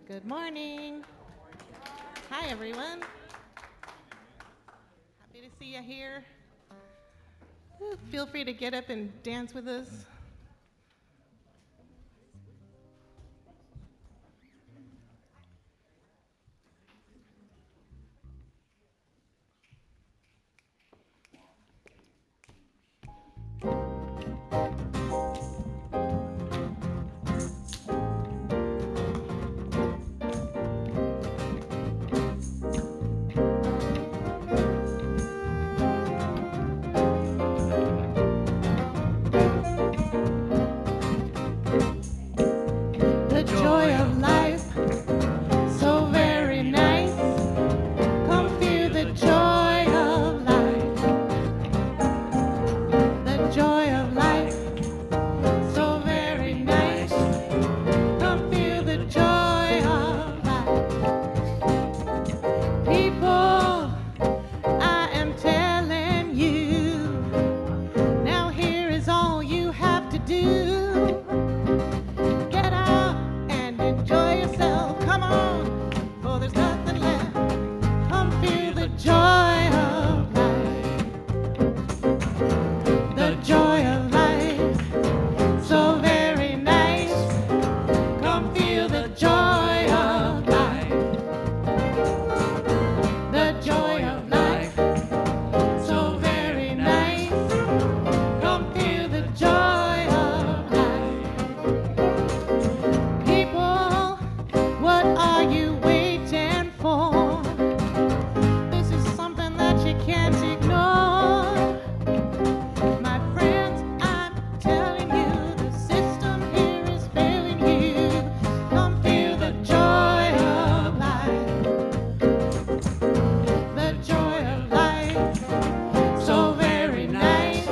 Good morning. Hi, everyone. Happy to see you here. Feel free to get up and dance with us. The joy of life, so very nice. Come feel the joy of life. The joy of life, so very nice. Come feel the joy of life. People, I am telling you, now here is all you have to do. Get out and enjoy yourself. Come on, for there's nothing left. Come feel the joy of life. The joy of life, so very nice. Come feel the joy of life. The joy of life, so very nice. Come feel the joy of life. People, what are you waiting for? This is something that you can't ignore. My friends, I'm telling you, the system here is failing you. Come feel the joy of life. The joy of life, so very nice.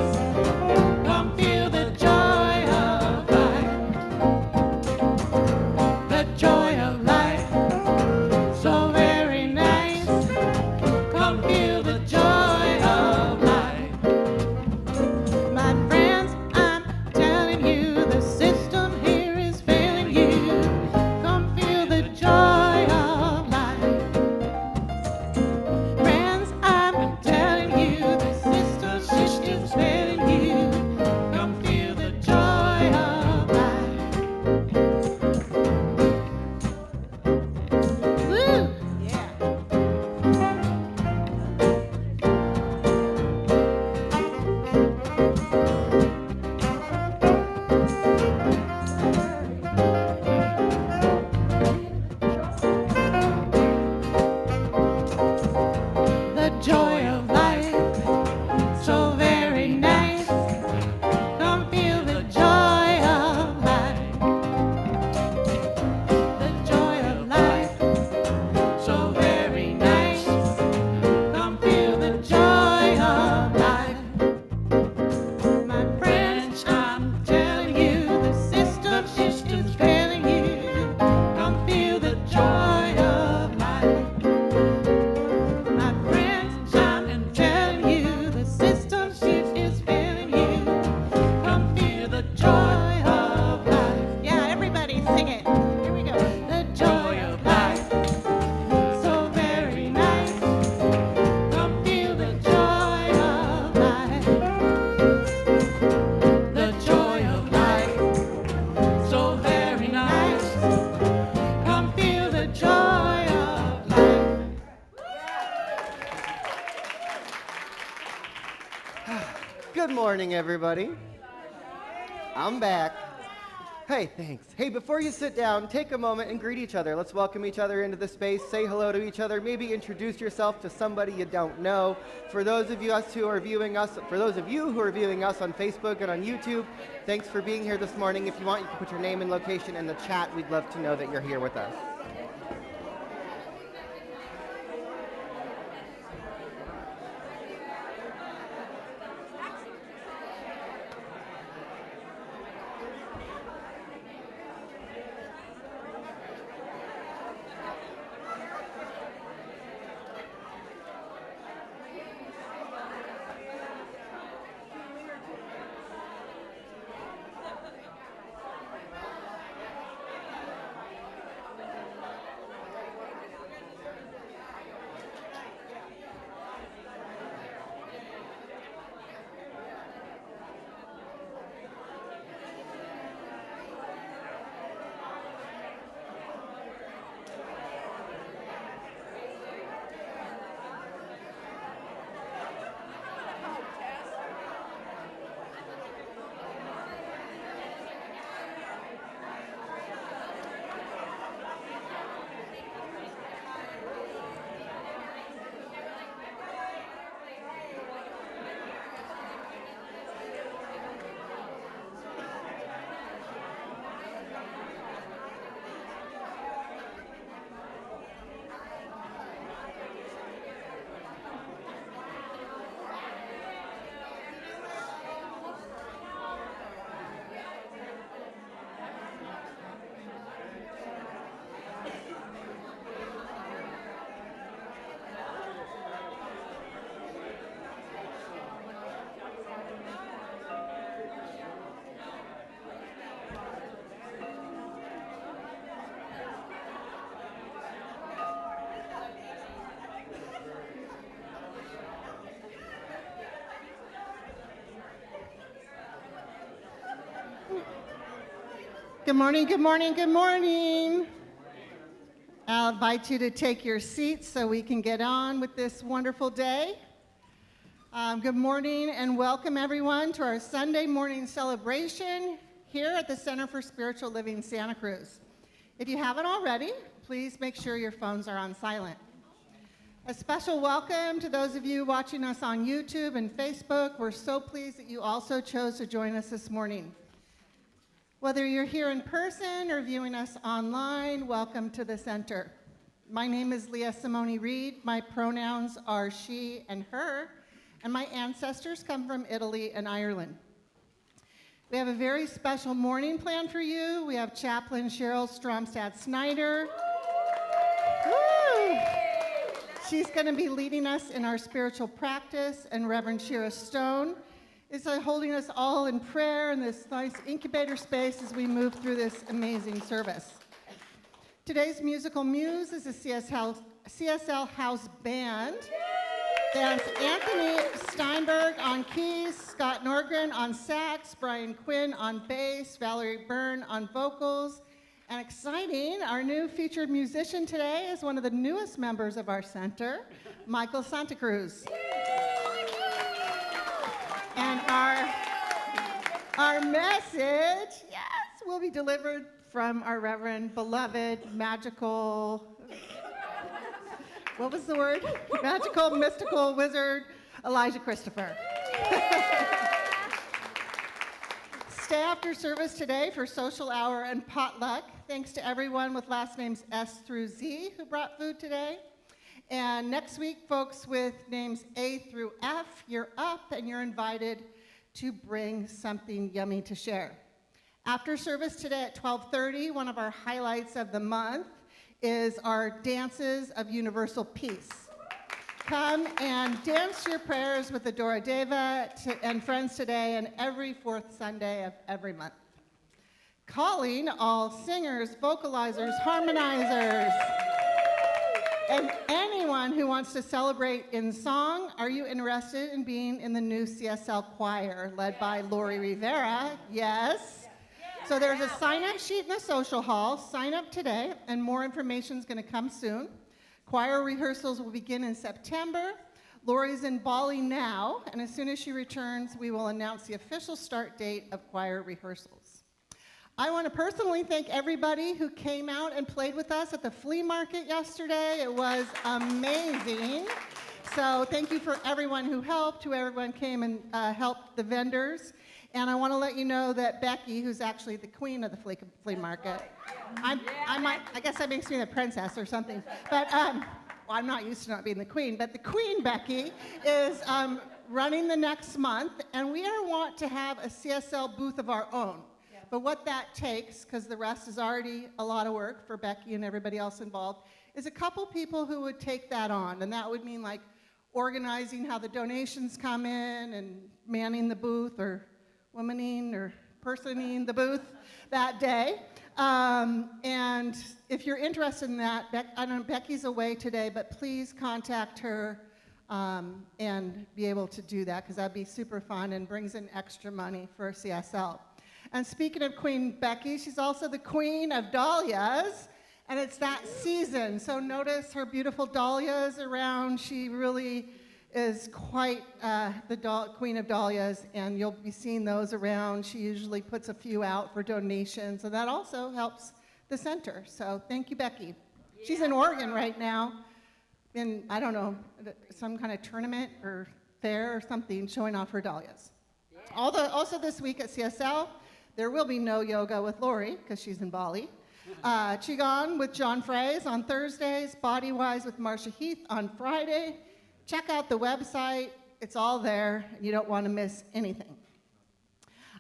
Come feel the joy of life. The joy of life, so very nice. Come feel the joy of life. My friends, I'm telling you, the system here is failing you. Come feel the joy of life. Friends, I'm telling you, the system is failing you. Come feel the joy of life. Woo! Yeah. The joy of life, so very nice. Come feel the joy of life. The joy of life, so very nice. Come feel the joy of life. My friends, I'm telling you, the system is failing you. Come feel the joy of life. My friends, I'm telling you, the system is failing you. Come feel the joy of life. Yeah, everybody sing it. Here we go. The joy of life, so very nice. Come feel the joy of life. The joy of life, so very nice. Come feel the joy of life. Good morning, everybody. I'm back. Hey, thanks. Hey, before you sit down, take a moment and greet each other. Let's welcome each other into the space. Say hello to each other. Maybe introduce yourself to somebody you don't know. For those of you who are viewing us on Facebook and on YouTube, thanks for being here this morning. If you want, you can put your name and location in the chat. We'd love to know that you're here with us. Good morning, good morning, good morning. I'll invite you to take your seats so we can get on with this wonderful day. Good morning and welcome everyone to our Sunday morning celebration here at the Center for Spiritual Living Santa Cruz. If you haven't already, please make sure your phones are on silent. A special welcome to those of you watching us on YouTube and Facebook. We're so pleased that you also chose to join us this morning. Whether you're here in person or viewing us online, welcome to the center. My name is Leah Simone Reed. My pronouns are she and her, and my ancestors come from Italy and Ireland. We have a very special morning planned for you. We have Chaplain Cheryl Stromstad-Snyder. Woo! She's going to be leading us in our spiritual practice, and Reverend Shira Stone is holding us all in prayer in this nice incubator space as we move through this amazing service. Today's musical muse is the CSL House Band. That's Anthony Steinberg on keys, Scott Norgren on sax, Brian Quinn on bass, Valerie Byrne on vocals, and exciting, our new featured musician today is one of the newest members of our center, Michael Santa Cruz. And our message, yes, will be delivered from our Reverend, beloved, magical, what was the word? Magical, mystical wizard, Elijah Christopher. Stay after service today for social hour and potluck. Thanks to everyone with last names S through Z who brought food today. And next week, folks with names A through F, you're up and you're invited to bring something yummy to share. After service today at 12:30, one of our highlights of the month is our Dances of Universal Peace. Come and dance your prayers with Adora Deva and friends today and every fourth Sunday of every month. Calling all singers, vocalizers, harmonizers, and anyone who wants to celebrate in song. Are you interested in being in the new CSL choir led by Lori Rivera? Yes. So there's a sign-up sheet in the social hall. Sign up today, and more information is going to come soon. Choir rehearsals will begin in September. Lori's in Bali now, and as soon as she returns, we will announce the official start date of choir rehearsals. I want to personally thank everybody who came out and played with us at the flea market yesterday. It was amazing. So thank you for everyone who helped, who everyone came and helped the vendors. And I want to let you know that Becky, who's actually the queen of the flea market, I guess that makes me the princess or something. But well, I'm not used to not being the queen, but the queen, Becky, is running the next month, and we want to have a CSL booth of our own. But what that takes, because the rest is already a lot of work for Becky and everybody else involved, is a couple people who would take that on. And that would mean like organizing how the donations come in and manning the booth or womaning or personing the booth that day. And if you're interested in that, I know Becky's away today, but please contact her and be able to do that, because that'd be super fun and brings in extra money for CSL. And speaking of Queen Becky, she's also the queen of dahlias, and it's that season. So notice her beautiful dahlias around. She really is quite the queen of dahlias, and you'll be seeing those around. She usually puts a few out for donations, and that also helps the center. So thank you, Becky. Yeah. She's in Oregon right now in, I don't know, some kind of tournament or fair or something, showing off her dahlias. Yeah. Also this week at CSL, there will be no yoga with Lori, because she's in Bali. Qigong with John Fraze on Thursdays, Body Wise with Marcia Heath on Friday. Check out the website. It's all there. You don't want to miss anything.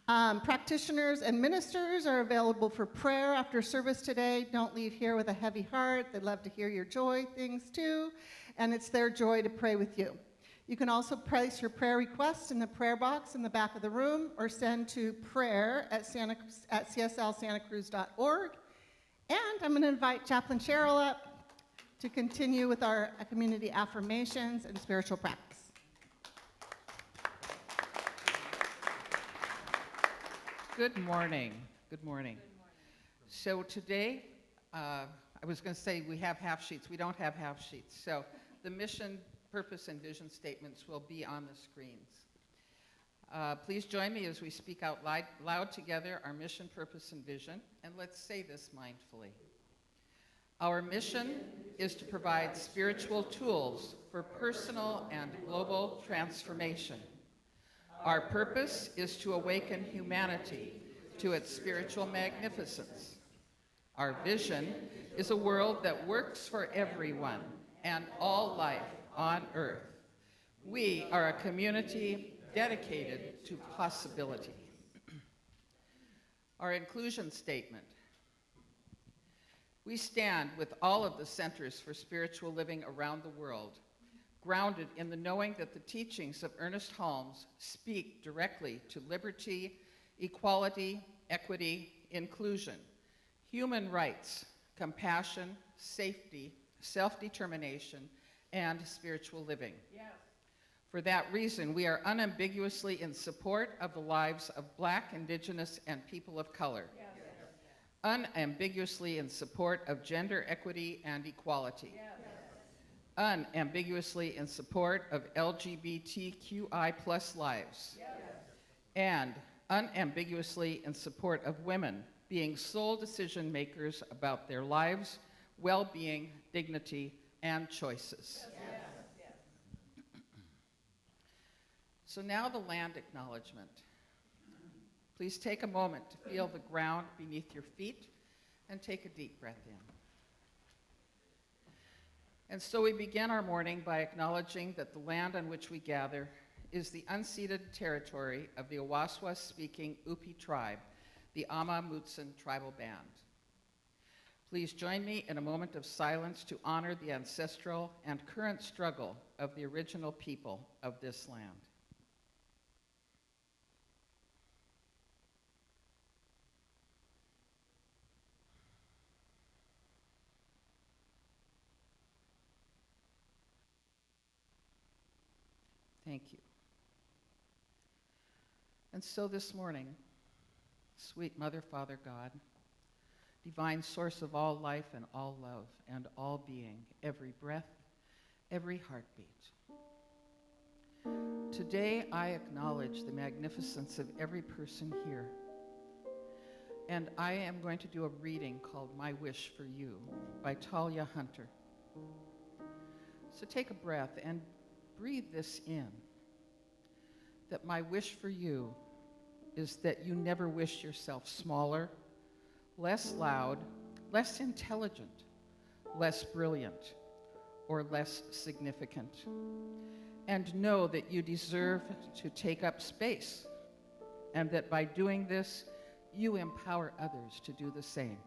Practitioners and ministers are available for prayer after service today. Don't leave here with a heavy heart. They'd love to hear your joy things too, and it's their joy to pray with you. You can also place your prayer requests in the prayer box in the back of the room, or send to prayer@cslsantacruz.org. And I'm going to invite Chaplain Cheryl up to continue with our community affirmations and spiritual practice. Good morning. Good morning. So today, I was going to say we have half sheets. We don't have half sheets. So the mission, purpose, and vision statements will be on the screens. Please join me as we speak out loud together our mission, purpose, and vision. And let's say this mindfully. Our mission is to provide spiritual tools for personal and global transformation. Our purpose is to awaken humanity to its spiritual magnificence. Our vision is a world that works for everyone and all life on earth. We are a community dedicated to possibility. Our inclusion statement. We stand with all of the centers for spiritual living around the world, grounded in the knowing that the teachings of Ernest Holmes speak directly to liberty, equality, equity, inclusion, human rights, compassion, safety, self-determination, and spiritual living. Yes. For that reason, we are unambiguously in support of the lives of Black, Indigenous, and people of color. Yes. Unambiguously in support of gender equity and equality. Yes. Unambiguously in support of LGBTQI+ lives. Yes. And unambiguously in support of women being sole decision makers about their lives, well-being, dignity, and choices. Yes. So now the land acknowledgement. Please take a moment to feel the ground beneath your feet and take a deep breath in. And so we begin our morning by acknowledging that the land on which we gather is the unceded territory of the Awaswas-speaking Upi tribe, the Ama Mutsun tribal band. Please join me in a moment of silence to honor the ancestral and current struggle of the original people of this land. Thank you. And so this morning, sweet Mother, Father, God, divine source of all life and all love and all being, every breath, every heartbeat. Today I acknowledge the magnificence of every person here. And I am going to do a reading called My Wish for You by Talia Hunter. So take a breath and breathe this in, that my wish for you is that you never wish yourself smaller, less loud, less intelligent, less brilliant, or less significant. And know that you deserve to take up space, and that by doing this, you empower others to do the same.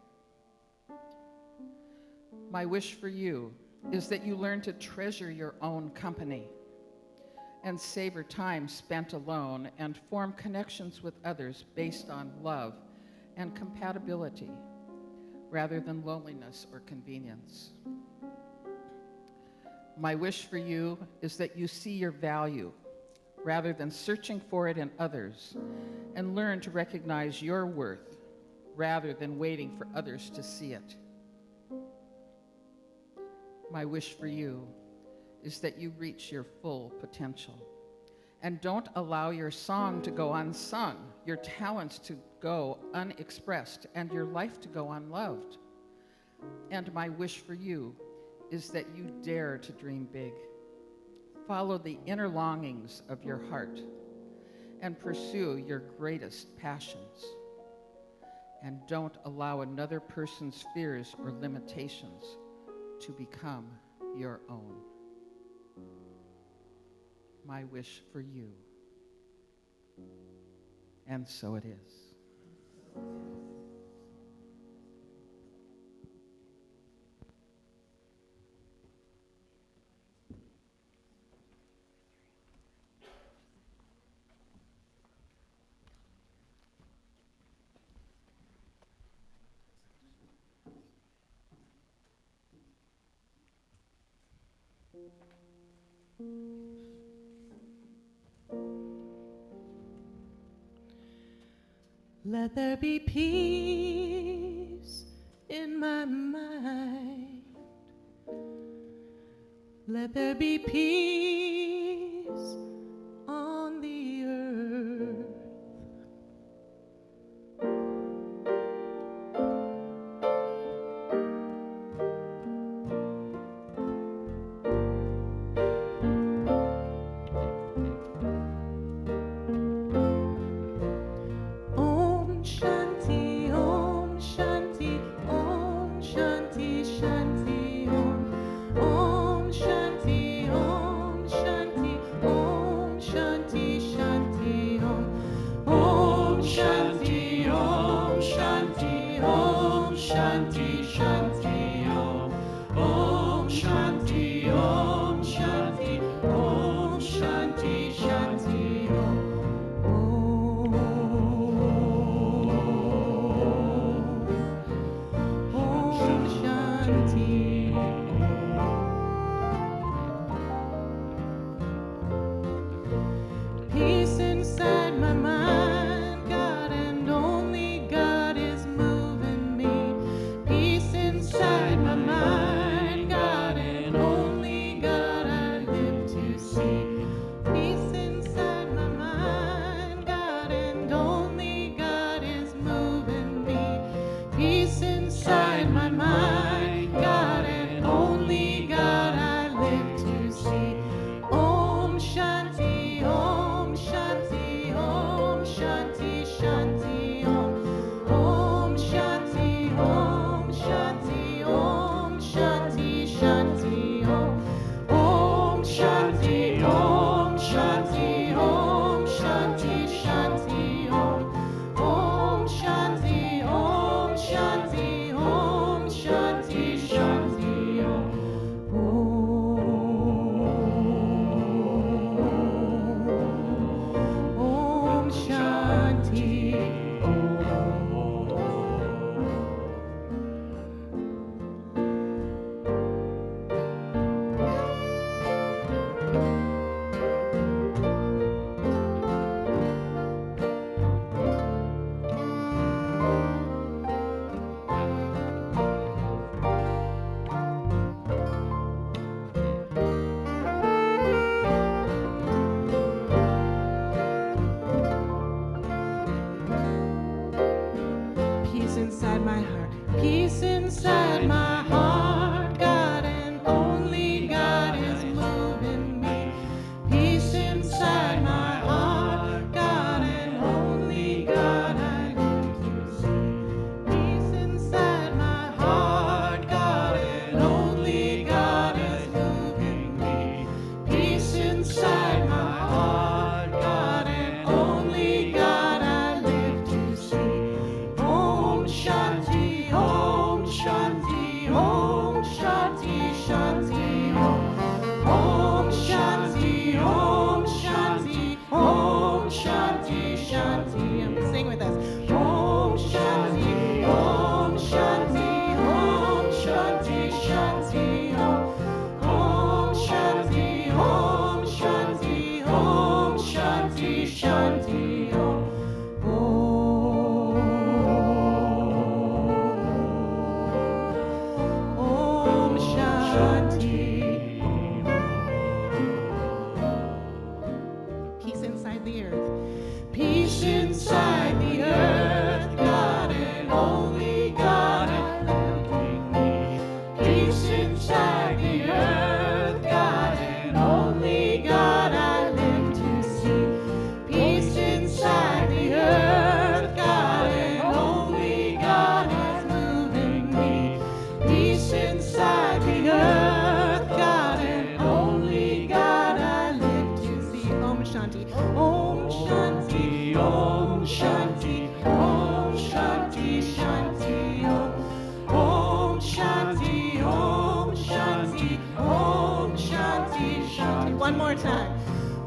My wish for you is that you learn to treasure your own company and savor time spent alone and form connections with others based on love and compatibility rather than loneliness or convenience. My wish for you is that you see your value rather than searching for it in others, and learn to recognize your worth rather than waiting for others to see it. My wish for you is that you reach your full potential and don't allow your song to go unsung, your talents to go unexpressed, and your life to go unloved. And my wish for you is that you dare to dream big, follow the inner longings of your heart, and pursue your greatest passions. And don't allow another person's fears or limitations to become your own. My wish for you. And so it is. Let there be peace in my mind. Let there be peace on the earth. Om Shanti, Om Shanti, Om Shanti, Shanti, Om. Om Shanti, Om Shanti, Om Shanti, Shanti, Om. Om Shanti, Om Shanti, Om Shanti, Shanti, Om. Om Shanti, Om Shanti, Om Shanti, Shanti, Om. Om Shanti. Peace inside my mind, God, and only God is moving me. Peace inside my mind, God, and only God I live to see. Peace inside my mind, God, and only God is moving me. Peace inside my mind, God, and only God I live to see. Om Shanti, Om Shanti, Om Shanti, Shanti, Om. Om Shanti, Om Shanti, Om Shanti, Shanti, Om. Om Shanti, Om Shanti, Om Shanti, Shanti, Om. Om Shanti, Om Shanti, Om Shanti, Shanti, Om. Om Shanti. Peace inside my heart, peace inside my heart, God, and only God is moving me. Peace inside my heart, God, and only God I live to see. Peace inside my heart, God, and only God is moving me. Peace inside my heart, God, and only God I live to see. Om Shanti, Om Shanti, Om Shanti, Shanti, Om. Om Shanti, Om Shanti, Om Shanti, Shanti. And sing with us. Om Shanti, Om Shanti, Om Shanti, Shanti, Om. Om Shanti, Om Shanti, Om Shanti, Shanti, Om. Om Shanti. Peace inside the earth. Peace inside the earth, God, and only God I live to see. Peace inside the earth, God, and only God I live to see. Peace inside the earth, God, and only God is moving me. Peace inside the earth, God, and only God I live to see. Om Shanti, Om Shanti, Om Shanti, Om Shanti, Shanti, Om. Om Shanti, Om Shanti, Om Shanti, Shanti. One more time.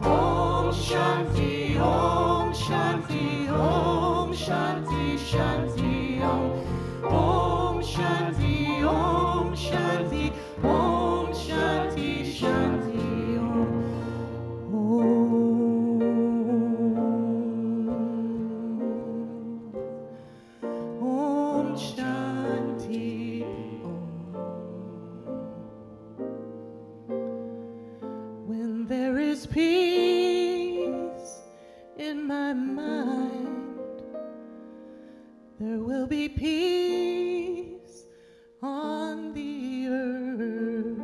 Om Shanti, Om Shanti, Om Shanti, Shanti, Om. Om Shanti, Om Shanti, Om Shanti, Shanti, Om. Om Shanti. there will be peace on the earth.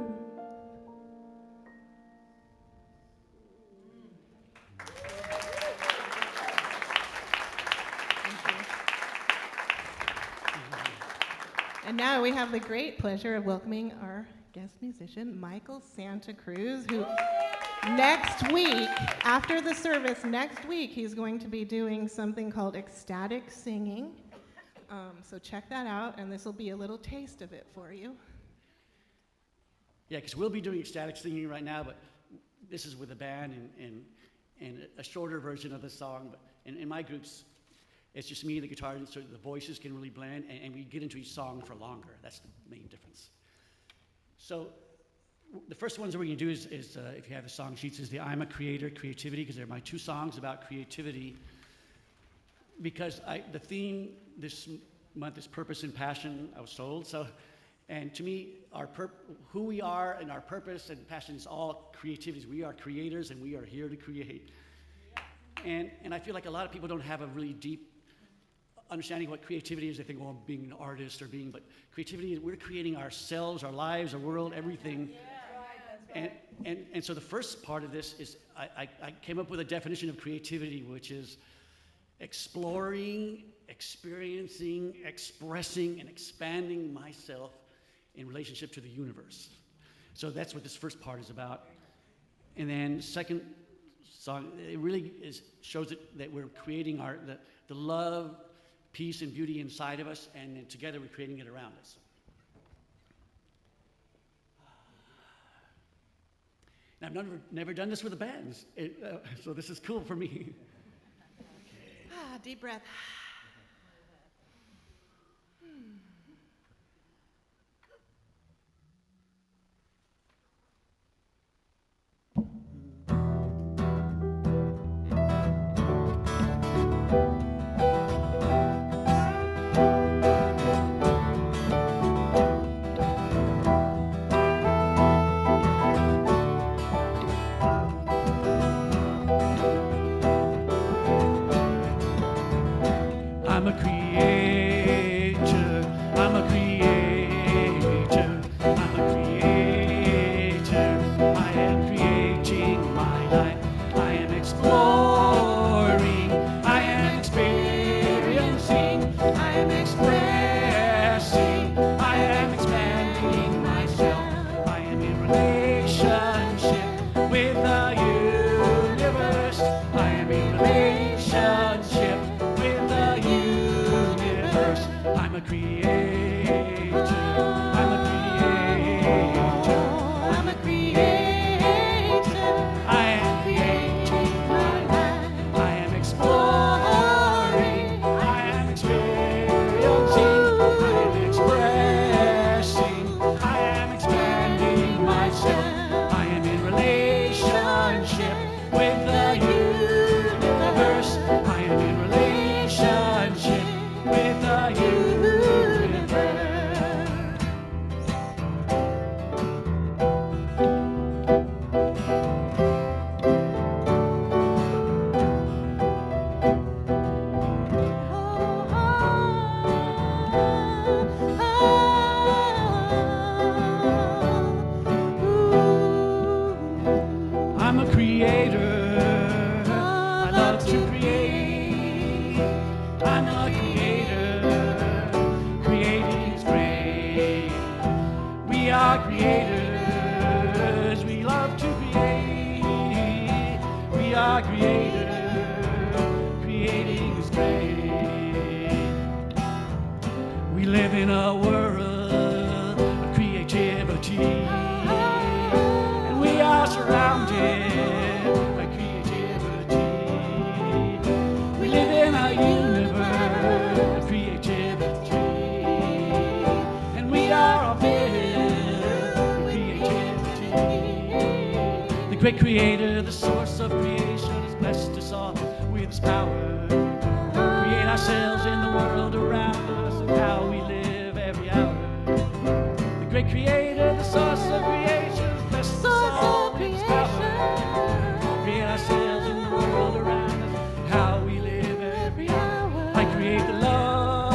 And now we have the great pleasure of welcoming our guest musician, Michael Santa Cruz, who next week, after the service, next week, he's going to be doing something called ecstatic singing. So check that out, and this will be a little taste of it for you. Yeah, because we'll be doing ecstatic singing right now, but this is with a band and a shorter version of the song. But in my groups, it's just me and the guitar, so the voices can really blend, and we get into each song for longer. That's the main difference. So the first ones that we're going to do is if you have the song sheets, is the I'm a Creator, Creativity, because they're my two songs about creativity. Because the theme this month is purpose and passion, I was told. So, and to me, who we are and our purpose and passion is all creativity. We are creators, and we are here to create. And I feel like a lot of people don't have a really deep understanding what creativity is. They think, well, being an artist or but creativity is we're creating ourselves, our lives, our world, everything. And so the first part of this is I came up with a definition of creativity, which is exploring, experiencing, expressing, and expanding myself in relationship to the universe. So that's what this first part is about. And then second song, it really shows that we're creating the love, peace, and beauty inside of us, and then together we're creating it around us. Now, I've never done this with a band, so this is cool for me. Deep breath. I'm a creator, I'm a creator, I'm a creator. I am creating my life. I am exploring, I am experiencing, I am expressing, I am expanding myself. I am in relationship with the universe. I am in relationship with the universe. I'm a creator. I'm a creator. I'm a creator. I am creating my life. I am exploring. I am experiencing. I am expressing. I am expanding myself. I am in relationship with the universe. I am in relationship with the universe. I'm a creator. I love to create. I'm a creator. Creating is great. We are creators. We love to create. We are creators. Creating is great. We live in a world of creativity. And we are surrounded by creativity. We live in a universe of creativity. And we are all filled with creativity. The great creator, the source of creation, has blessed us all with his power. Create ourselves in the world around us and how we live every hour. The great creator, the source of creation, has blessed us all with his power. Create ourselves in the world around us, how we live every hour. I create the love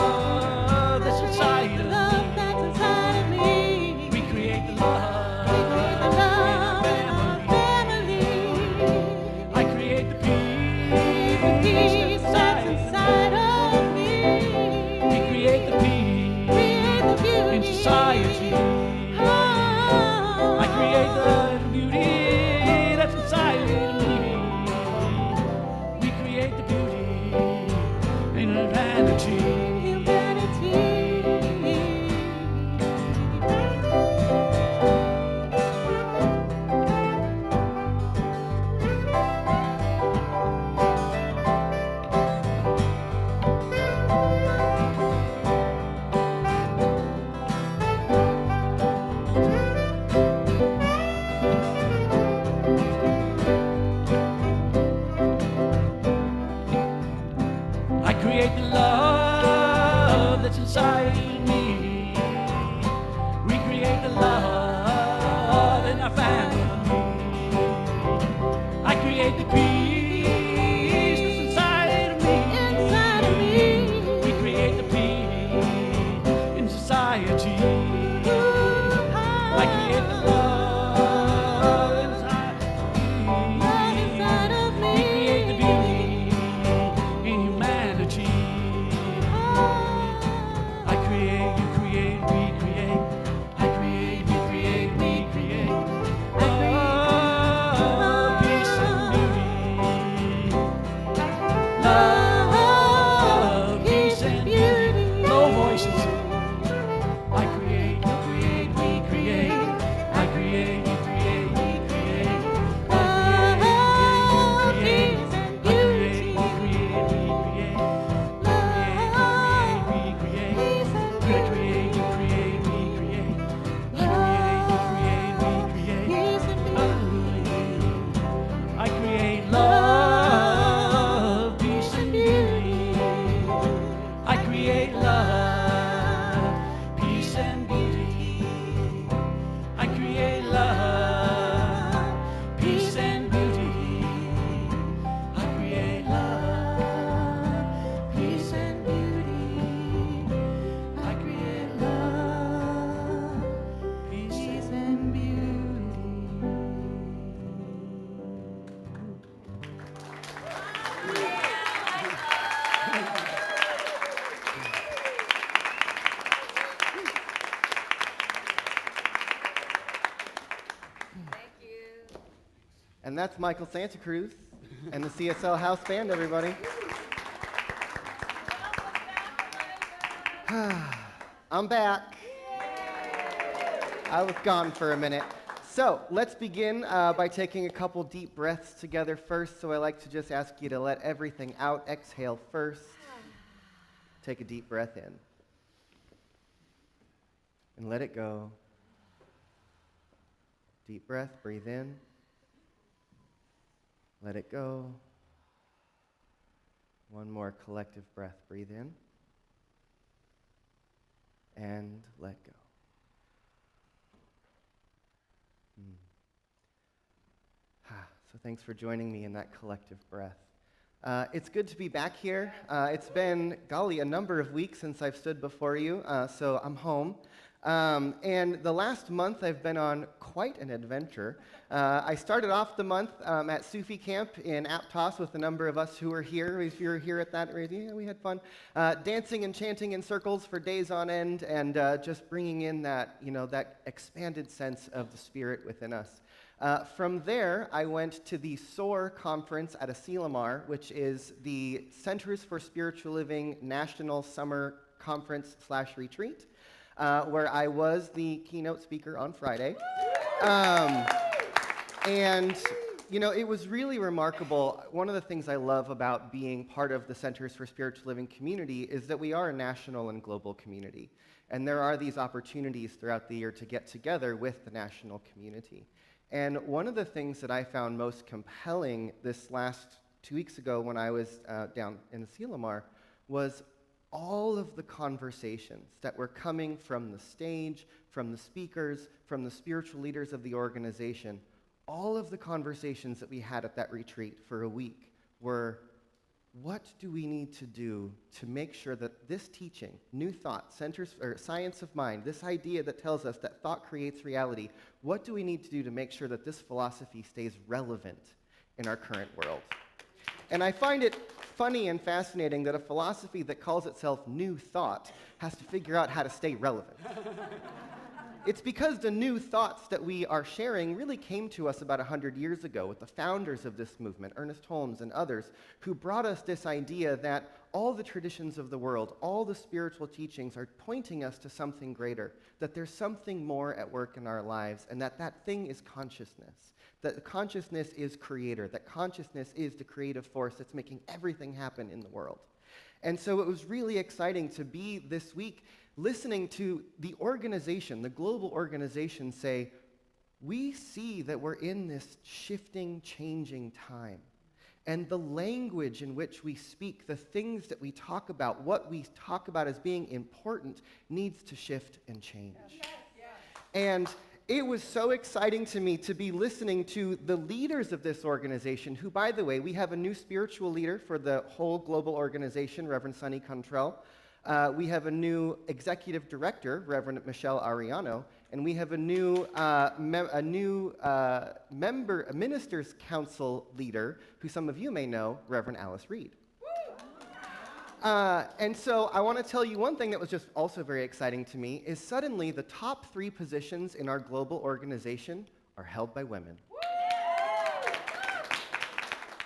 I create the love that's inside me. We create the love in our family. I create the peace that's inside of me. We create the peace in society. I create the love inside of me. We create the beauty in humanity. I create, you create, we create. I create, we create, we create. Love, peace and beauty. Love, peace and beauty. Low voices. I create, you create, we create. I create, you create, we create. I create, you create, we create. I create, you create, we create. I create, you create, we create. I create, you create, we create. I create love, peace and beauty. I create love, peace and beauty. I create love, peace and beauty. I create love, peace and beauty. I create love, peace and beauty. And that's Michael Santa Cruz and the CSL House Band, everybody. I'm back. I was gone for a minute. So let's begin by taking a couple deep breaths together first. So I like to just ask you to let everything out. Exhale first. Take a deep breath in. And let it go. Deep breath, breathe in. Let it go. One more collective breath, breathe in. And let go. So thanks for joining me in that collective breath. It's good to be back here. It's been, golly, a number of weeks since I've stood before you, so I'm home. And the last month I've been on quite an adventure. I started off the month at Sufi Camp in Aptos with a number of us who were here. If you were here at that, yeah, we had fun. Dancing and chanting in circles for days on end and just bringing in that, that expanded sense of the Spirit within us. From there, I went to the SOAR conference at Asilomar, which is the Centers for Spiritual Living National Summer Conference/Retreat. Where I was the keynote speaker on Friday. And, it was really remarkable. One of the things I love about being part of the Centers for Spiritual Living community is that we are a national and global community. And there are these opportunities throughout the year to get together with the national community. And one of the things that I found most compelling this last 2 weeks ago when I was down in Asilomar was all of the conversations that were coming from the stage, from the speakers, from the spiritual leaders of the organization. All of the conversations that we had at that retreat for a week were, what do we need to do to make sure that this teaching, New Thought, Science of Mind, this idea that tells us that thought creates reality, what do we need to do to make sure that this philosophy stays relevant in our current world? And I find it funny and fascinating that a philosophy that calls itself New Thought has to figure out how to stay relevant. It's because the new thoughts that we are sharing really came to us about 100 years ago with the founders of this movement, Ernest Holmes and others, who brought us this idea that all the traditions of the world, all the spiritual teachings are pointing us to something greater, that there's something more at work in our lives, and that that thing is consciousness, that consciousness is creator, that consciousness is the creative force that's making everything happen in the world. And so it was really exciting to be this week listening to the organization, the global organization, say, we see that we're in this shifting, changing time. And the language in which we speak, the things that we talk about, what we talk about as being important, needs to shift and change. And it was so exciting to me to be listening to the leaders of this organization, who, by the way, we have a new spiritual leader for the whole global organization, Reverend Sonny Cantrell. We have a new executive director, Reverend Michelle Ariano, and we have a new Ministers' Council leader, who some of you may know, Reverend Alice Reed. And so I want to tell you one thing that was just also very exciting to me is suddenly the top 3 positions in our global organization are held by women.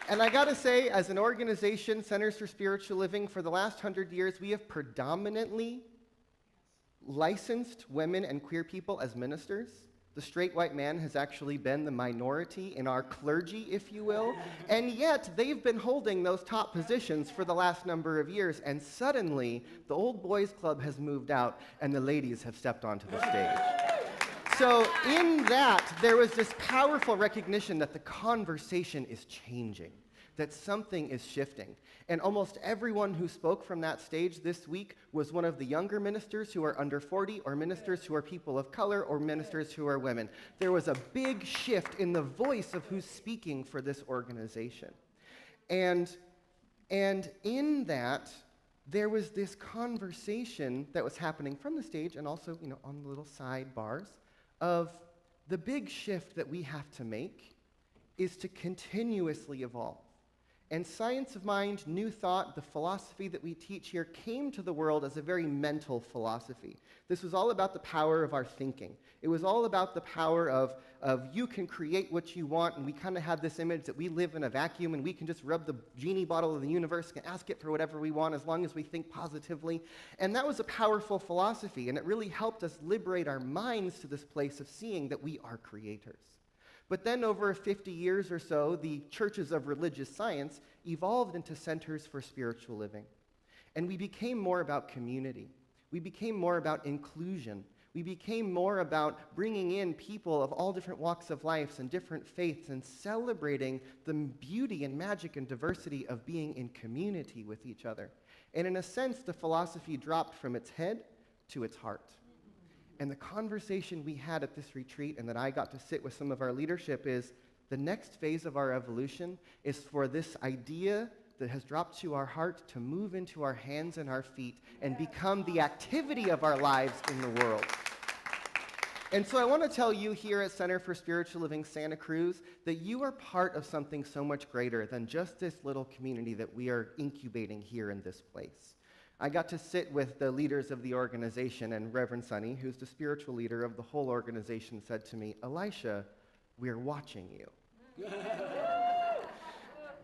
And I got to say, as an organization, Centers for Spiritual Living, for the last 100 years, we have predominantly licensed women and queer people as ministers. The straight white man has actually been the minority in our clergy, if you will. And yet, they've been holding those top positions for the last number of years. And suddenly, the old boys club has moved out, and the ladies have stepped onto the stage. So in that, there was this powerful recognition that the conversation is changing, that something is shifting. And almost everyone who spoke from that stage this week was one of the younger ministers who are under 40, or ministers who are people of color, or ministers who are women. There was a big shift in the voice of who's speaking for this organization. And in that, there was this conversation that was happening from the stage and also, on the little sidebars, of the big shift that we have to make is to continuously evolve. And science of mind, new thought, the philosophy that we teach here came to the world as a very mental philosophy. This was all about the power of our thinking. It was all about the power of you can create what you want, and we kind of had this image that we live in a vacuum and we can just rub the genie bottle of the universe and ask it for whatever we want as long as we think positively. And that was a powerful philosophy, and it really helped us liberate our minds to this place of seeing that we are creators. But then over 50 years or so, the churches of religious science evolved into centers for spiritual living. And we became more about community. We became more about inclusion. We became more about bringing in people of all different walks of life and different faiths and celebrating the beauty and magic and diversity of being in community with each other. And in a sense, the philosophy dropped from its head to its heart. And the conversation we had at this retreat, and that I got to sit with some of our leadership, is the next phase of our evolution is for this idea that has dropped to our heart to move into our hands and our feet and become the activity of our lives in the world. And so I want to tell you here at Center for Spiritual Living Santa Cruz that you are part of something so much greater than just this little community that we are incubating here in this place. I got to sit with the leaders of the organization, and Reverend Sonny, who's the spiritual leader of the whole organization, said to me, "Elisha, we're watching you."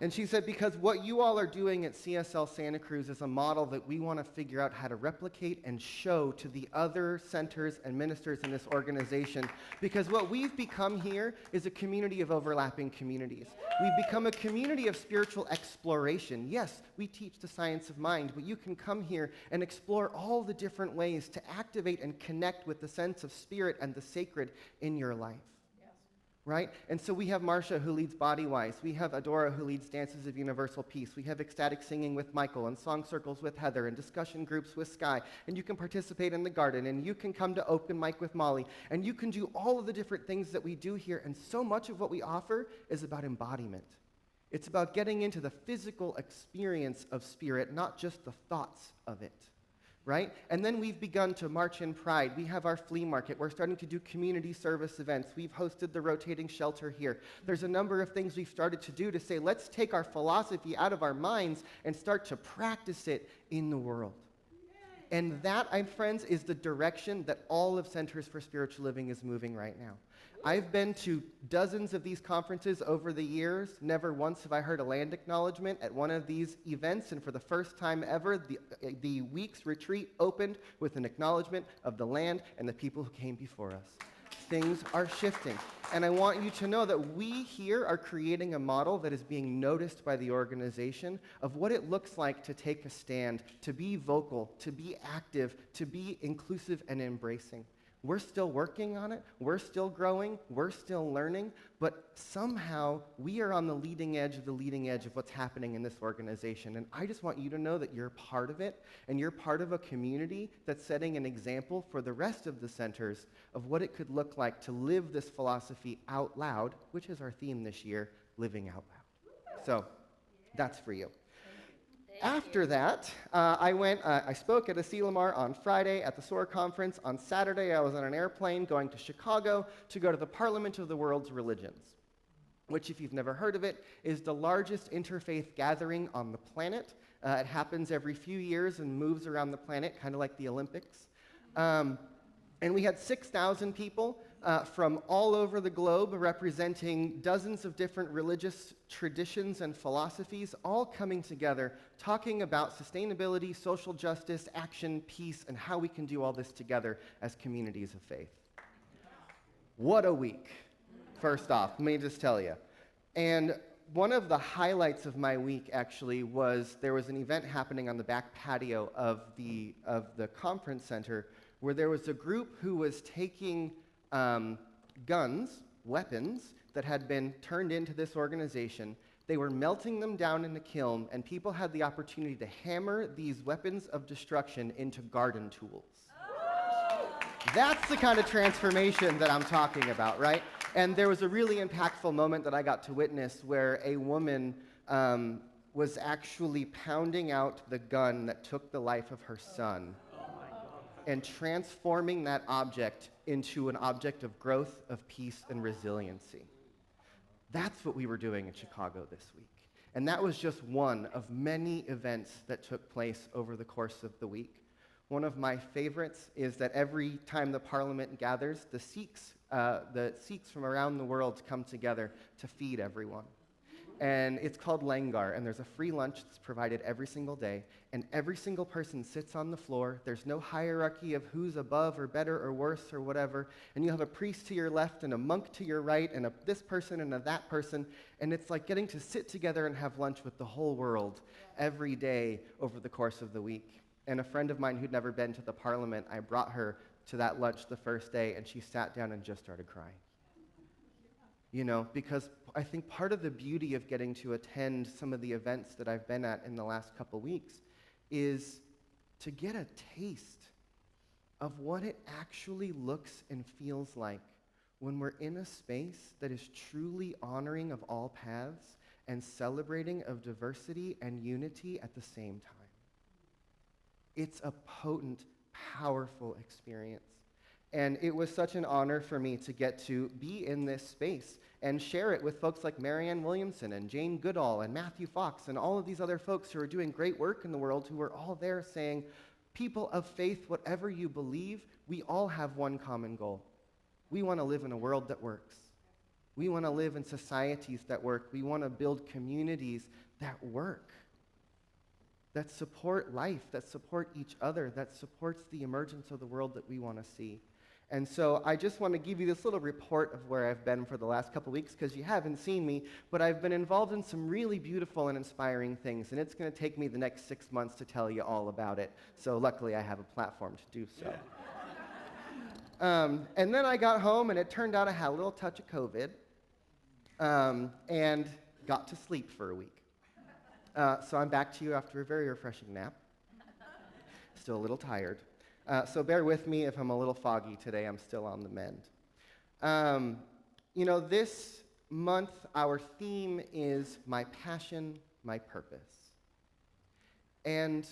And she said, because what you all are doing at CSL Santa Cruz is a model that we want to figure out how to replicate and show to the other centers and ministers in this organization. Because what we've become here is a community of overlapping communities. We've become a community of spiritual exploration. Yes, we teach the science of mind, but you can come here and explore all the different ways to activate and connect with the sense of spirit and the sacred in your life. Right? And so we have Marcia, who leads Bodywise. We have Adora, who leads Dances of Universal Peace. We have ecstatic singing with Michael, and song circles with Heather, and discussion groups with Sky. And you can participate in the garden, and you can come to open mic with Molly. And you can do all of the different things that we do here. And so much of what we offer is about embodiment. It's about getting into the physical experience of spirit, not just the thoughts of it. Right? And then we've begun to march in pride. We have our flea market. We're starting to do community service events. We've hosted the rotating shelter here. There's a number of things we've started to do to say, let's take our philosophy out of our minds and start to practice it in the world. And that, my friends, is the direction that all of Centers for Spiritual Living is moving right now. I've been to dozens of these conferences over the years. Never once have I heard a land acknowledgement at one of these events, and for the first time ever, the week's retreat opened with an acknowledgement of the land and the people who came before us. Things are shifting. And I want you to know that we here are creating a model that is being noticed by the organization of what it looks like to take a stand, to be vocal, to be active, to be inclusive and embracing. We're still working on it, we're still growing, we're still learning, but somehow we are on the leading edge of what's happening in this organization. And I just want you to know that you're part of it, and you're part of a community that's setting an example for the rest of the centers of what it could look like to live this philosophy out loud, which is our theme this year, living out loud. So that's for you. After that, I spoke at Asilomar on Friday at the SOAR conference. On Saturday, I was on an airplane going to Chicago to go to the Parliament of the World's Religions, which, if you've never heard of it, is the largest interfaith gathering on the planet. It happens every few years and moves around the planet, kind of like the Olympics. And we had 6,000 people from all over the globe representing dozens of different religious traditions and philosophies, all coming together, talking about sustainability, social justice, action, peace, and how we can do all this together as communities of faith. What a week, first off, let me just tell you. And one of the highlights of my week, actually, was there was an event happening on the back patio of the conference center where there was a group who was taking guns, weapons, that had been turned into this organization. They were melting them down in a kiln, and people had the opportunity to hammer these weapons of destruction into garden tools. That's the kind of transformation that I'm talking about, right? And there was a really impactful moment that I got to witness where a woman was actually pounding out the gun that took the life of her son and transforming that object into an object of growth, of peace, and resiliency. That's what we were doing in Chicago this week. And that was just one of many events that took place over the course of the week. One of my favorites is that every time the Parliament gathers, the Sikhs from around the world come together to feed everyone. And it's called Langar, and there's a free lunch that's provided every single day, and every single person sits on the floor. There's no hierarchy of who's above or better or worse or whatever, and you have a priest to your left and a monk to your right and this person and that person, and it's like getting to sit together and have lunch with the whole world every day over the course of the week. And a friend of mine who'd never been to the Parliament, I brought her to that lunch the first day, and she sat down and just started crying. You know, because I think part of the beauty of getting to attend some of the events that I've been at in the last couple weeks is to get a taste of what it actually looks and feels like when we're in a space that is truly honoring of all paths and celebrating of diversity and unity at the same time. It's a potent, powerful experience. And it was such an honor for me to get to be in this space and share it with folks like Marianne Williamson and Jane Goodall and Matthew Fox and all of these other folks who are doing great work in the world, who are all there saying, people of faith, whatever you believe, we all have one common goal. We want to live in a world that works. We want to live in societies that work. We want to build communities that work, that support life, that support each other, that supports the emergence of the world that we want to see. And so I just want to give you this little report of where I've been for the last couple weeks, because you haven't seen me, but I've been involved in some really beautiful and inspiring things, and it's going to take me the next 6 months to tell you all about it. So luckily I have a platform to do so. And then I got home, and it turned out I had a little touch of COVID, and got to sleep for a week. So I'm back to you after a very refreshing nap. Still a little tired. So bear with me if I'm a little foggy today. I'm still on the mend. You know, this month, our theme is my passion, my purpose. And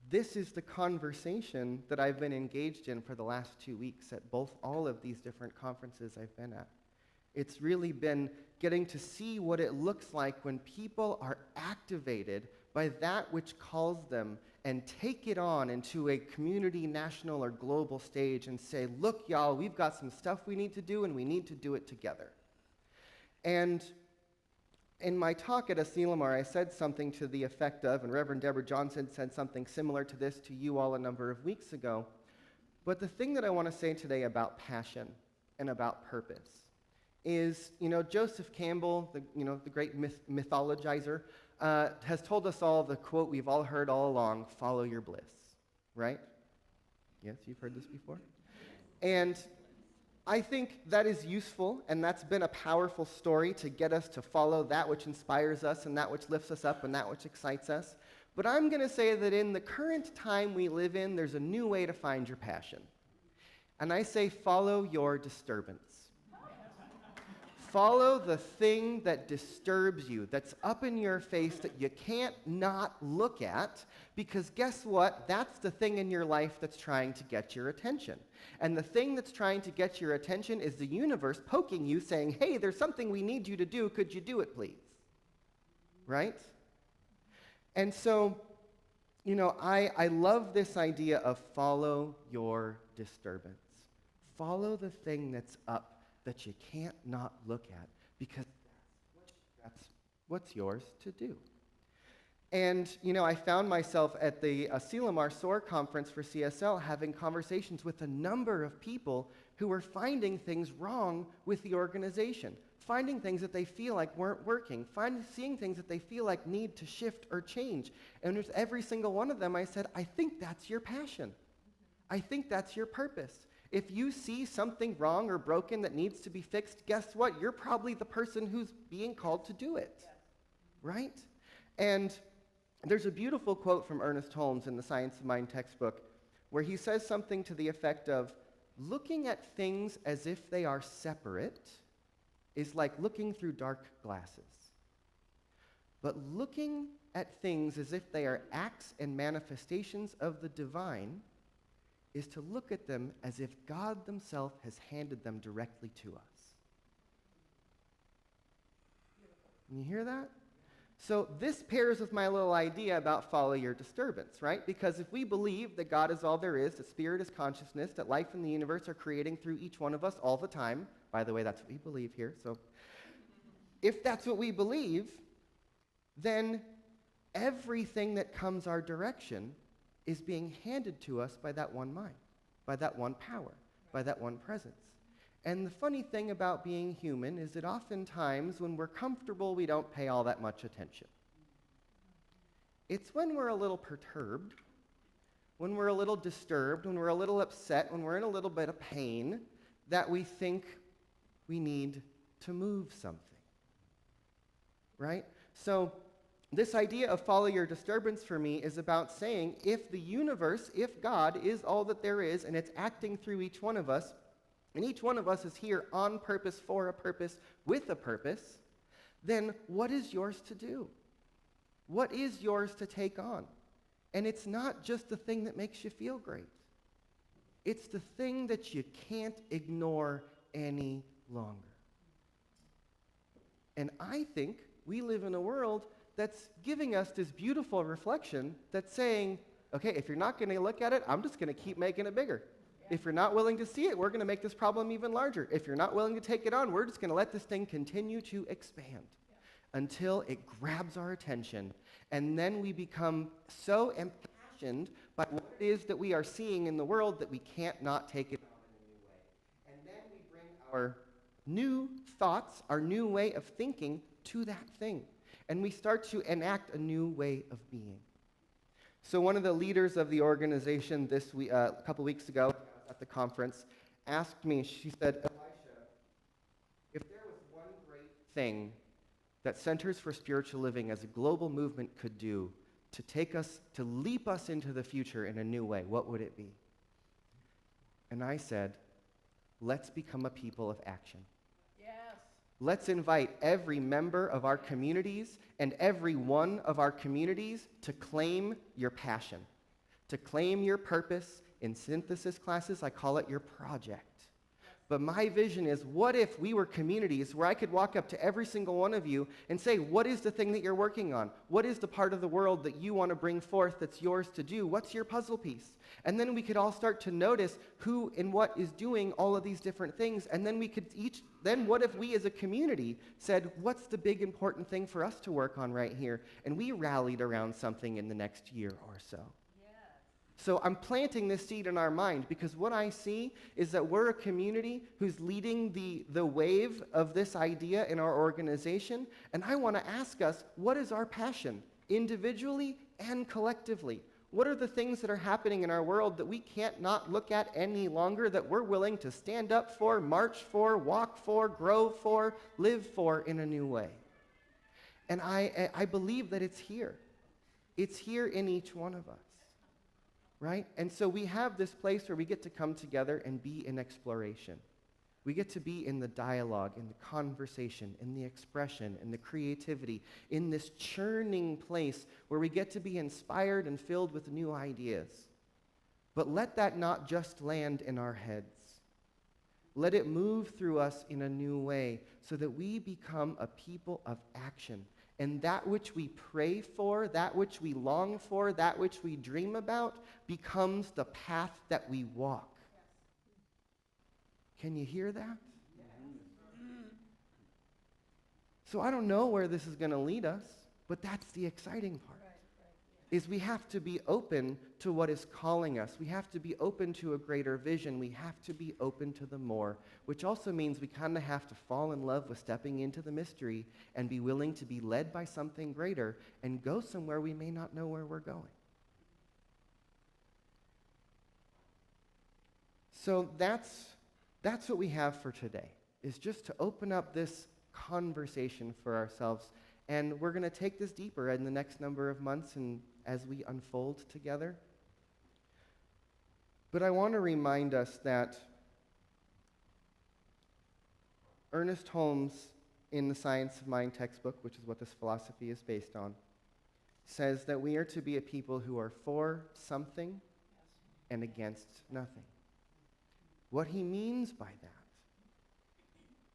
this is the conversation that I've been engaged in for the last 2 weeks at all of these different conferences I've been at. It's really been getting to see what it looks like when people are activated by that which calls them and take it on into a community, national, or global stage and say, look, y'all, we've got some stuff we need to do, and we need to do it together. And in my talk at Asilomar, I said something to the effect of, and Reverend Deborah Johnson said something similar to this to you all a number of weeks ago, but the thing that I want to say today about passion and about purpose is, Joseph Campbell, the great mythologizer, has told us all the quote we've all heard all along, follow your bliss, right? Yes, you've heard this before? And I think that is useful, and that's been a powerful story to get us to follow that which inspires us and that which lifts us up and that which excites us. But I'm going to say that in the current time we live in, there's a new way to find your passion. And I say follow your disturbance. Follow the thing that disturbs you, that's up in your face that you can't not look at, because guess what? That's the thing in your life that's trying to get your attention. And the thing that's trying to get your attention is the universe poking you, saying, hey, there's something we need you to do. Could you do it, please? Right? And so, I love this idea of follow your disturbance. Follow the thing that's up that you can't not look at, because that's what's yours to do. And, I found myself at the Asilomar SOAR conference for CSL having conversations with a number of people who were finding things wrong with the organization, finding things that they feel like weren't working, seeing things that they feel like need to shift or change. And with every single one of them, I said, I think that's your passion. I think that's your purpose. If you see something wrong or broken that needs to be fixed, guess what? You're probably the person who's being called to do it, right? And there's a beautiful quote from Ernest Holmes in the Science of Mind textbook where he says something to the effect of, looking at things as if they are separate is like looking through dark glasses. But looking at things as if they are acts and manifestations of the divine is to look at them as if God himself has handed them directly to us. Can you hear that? So this pairs with my little idea about follow your disturbance, right? Because if we believe that God is all there is, that spirit is consciousness, that life and the universe are creating through each one of us all the time, by the way, that's what we believe here, so if that's what we believe, then everything that comes our direction is being handed to us by that one mind, by that one power, by that one presence. And the funny thing about being human is that oftentimes when we're comfortable, we don't pay all that much attention. It's when we're a little perturbed, when we're a little disturbed, when we're a little upset, when we're in a little bit of pain, that we think we need to move something, right? So this idea of follow your disturbance for me is about saying if the universe, if God is all that there is, and it's acting through each one of us, and each one of us is here on purpose, for a purpose, with a purpose, then what is yours to do? What is yours to take on? And it's not just the thing that makes you feel great. It's the thing that you can't ignore any longer. And I think we live in a world that's giving us this beautiful reflection that's saying, okay, if you're not going to look at it, I'm just going to keep making it bigger. If you're not willing to see it, we're going to make this problem even larger. If you're not willing to take it on, we're just going to let this thing continue to expand until it grabs our attention. And then we become so impassioned by what it is that we are seeing in the world that we can't not take it on in a new way. And then we bring our new thoughts, our new way of thinking to that thing. And we start to enact a new way of being. So one of the leaders of the organization this week, a couple weeks ago at the conference asked me, she said, Elisha, if there was one great thing that Centers for Spiritual Living as a global movement could do to take us, to leap us into the future in a new way, what would it be? And I said, let's become a people of action. Let's invite every member of our communities and every one of our communities to claim your passion, to claim your purpose. In synthesis classes, I call it your project. But my vision is, what if we were communities where I could walk up to every single one of you and say, what is the thing that you're working on? What is the part of the world that you want to bring forth that's yours to do? What's your puzzle piece? And then we could all start to notice who and what is doing all of these different things. And then we could then what if we as a community said, what's the big important thing for us to work on right here? And we rallied around something in the next year or so. So I'm planting this seed in our mind because what I see is that we're a community who's leading the wave of this idea in our organization. And I want to ask us, what is our passion, individually and collectively? What are the things that are happening in our world that we can't not look at any longer, that we're willing to stand up for, march for, walk for, grow for, live for in a new way? And I believe that it's here. It's here in each one of us. Right? And so we have this place where we get to come together and be in exploration. We get to be in the dialogue, in the conversation, in the expression, in the creativity, in this churning place where we get to be inspired and filled with new ideas. But let that not just land in our heads. Let it move through us in a new way so that we become a people of action. And that which we pray for, that which we long for, that which we dream about, becomes the path that we walk. Can you hear that? So I don't know where this is going to lead us, but that's the exciting part. Is we have to be open to what is calling us. We have to be open to a greater vision. We have to be open to the more, which also means we kind of have to fall in love with stepping into the mystery and be willing to be led by something greater and go somewhere we may not know where we're going. So that's what we have for today, is just to open up this conversation for ourselves. And we're going to take this deeper in the next number of months and as we unfold together. But I want to remind us that Ernest Holmes, in the Science of Mind textbook, which is what this philosophy is based on, says that we are to be a people who are for something and against nothing. What he means by that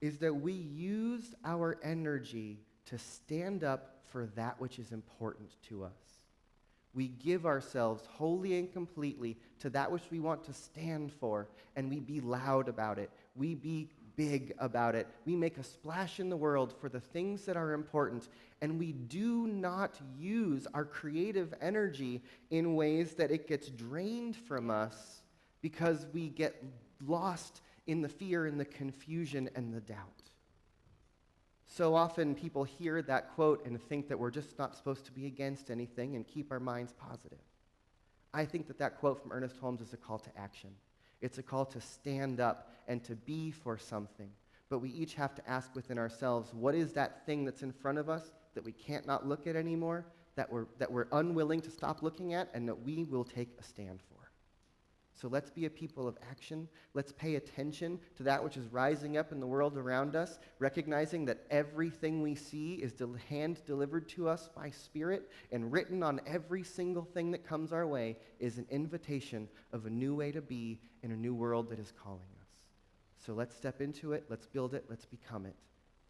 is that we use our energy to stand up for that which is important to us. We give ourselves wholly and completely to that which we want to stand for, and we be loud about it. We be big about it. We make a splash in the world for the things that are important, and we do not use our creative energy in ways that it gets drained from us because we get lost in the fear and the confusion and the doubt. So often people hear that quote and think that we're just not supposed to be against anything and keep our minds positive. I think that quote from Ernest Holmes is a call to action. It's a call to stand up and to be for something. But we each have to ask within ourselves, what is that thing that's in front of us that we can't not look at anymore, that we're unwilling to stop looking at, and that we will take a stand for? So let's be a people of action. Let's pay attention to that which is rising up in the world around us, recognizing that everything we see is hand-delivered to us by Spirit, and written on every single thing that comes our way is an invitation of a new way to be in a new world that is calling us. So let's step into it, let's build it, let's become it.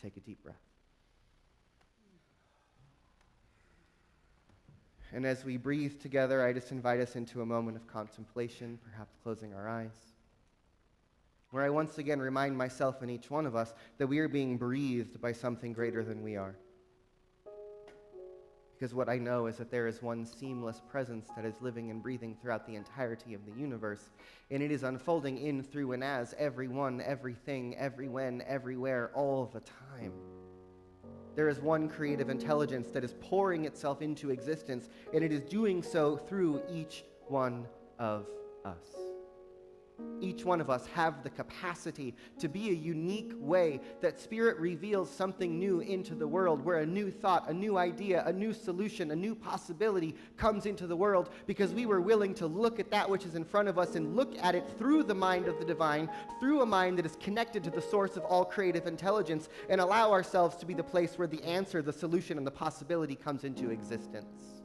Take a deep breath. And as we breathe together, I just invite us into a moment of contemplation, perhaps closing our eyes, where I once again remind myself and each one of us that we are being breathed by something greater than we are. Because what I know is that there is one seamless presence that is living and breathing throughout the entirety of the universe, and it is unfolding in, through, and as everyone, everything, every when, everywhere, all the time. There is one creative intelligence that is pouring itself into existence, and it is doing so through each one of us. Each one of us have the capacity to be a unique way that Spirit reveals something new into the world, where a new thought, a new idea, a new solution, a new possibility comes into the world because we were willing to look at that which is in front of us and look at it through the mind of the divine, through a mind that is connected to the source of all creative intelligence, and allow ourselves to be the place where the answer, the solution, and the possibility comes into existence.